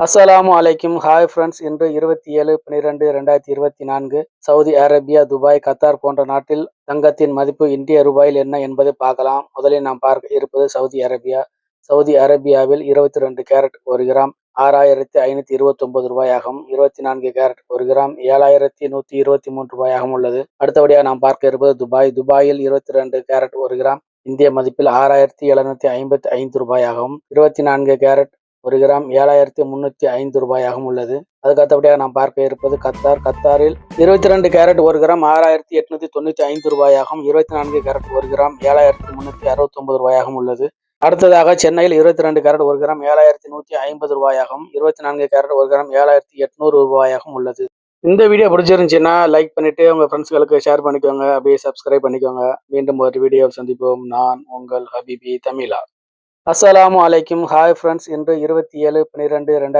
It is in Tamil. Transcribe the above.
அஸ்ஸலாமு அலைக்கும். Hi friends. இன்று 27/12/2024 சவுதி அரேபியா, துபாய், கத்தார் போன்ற நாட்டில் தங்கத்தின் மதிப்பு இந்திய ரூபாயில் என்ன என்பதை பார்க்கலாம். முதலில் நாம் பார்க்க இருப்பது சவுதி அரேபியா. சவுதி அரேபியாவில் 22 கேரட் 1 கிராம் 6,529 ரூபாயாகவும், 24 கேரட் 1 கிராம் 7,123 ரூபாயாகவும் உள்ளது. அடுத்தபடியாக நாம் பார்க்க இருப்பது துபாய். துபாயில் 22 கேரட் 1 கிராம் இந்திய மதிப்பில் 6,755 ரூபாயாகவும், 24 கேரட் 1 கிராம் 7,305 ரூபாயாகவும் உள்ளது. அதுக்கு அடுத்தபடியாக நாம் பார்க்க இருப்பது கத்தார். கத்தாரில் 22 கேரட் 1 கிராம் 6,895 ரூபாயாகவும், 24 கேரட் 1 கிராம் 7,369 ரூபாயாகவும் உள்ளது. அடுத்ததாக சென்னையில் 22 கேரட் 1 கிராம் 7,150 ரூபாயாகவும், 24 கேரட் 1 கிராம் 7,800 ரூபாயாகவும் உள்ளது. இந்த வீடியோ பிடிச்சிருந்துச்சுன்னா லைக் பண்ணிட்டு உங்க ஃப்ரெண்ட்ஸ்களுக்கு ஷேர் பண்ணிக்கோங்க. அப்படியே சப்ஸ்கிரைப் பண்ணிக்கோங்க. மீண்டும் ஒரு வீடியோவில் சந்திப்போம். நான் உங்கள் ஹபீபி தமிழா. அஸ்ஸலாமு அலைக்கும். Hi friends. இன்று 27/12/2024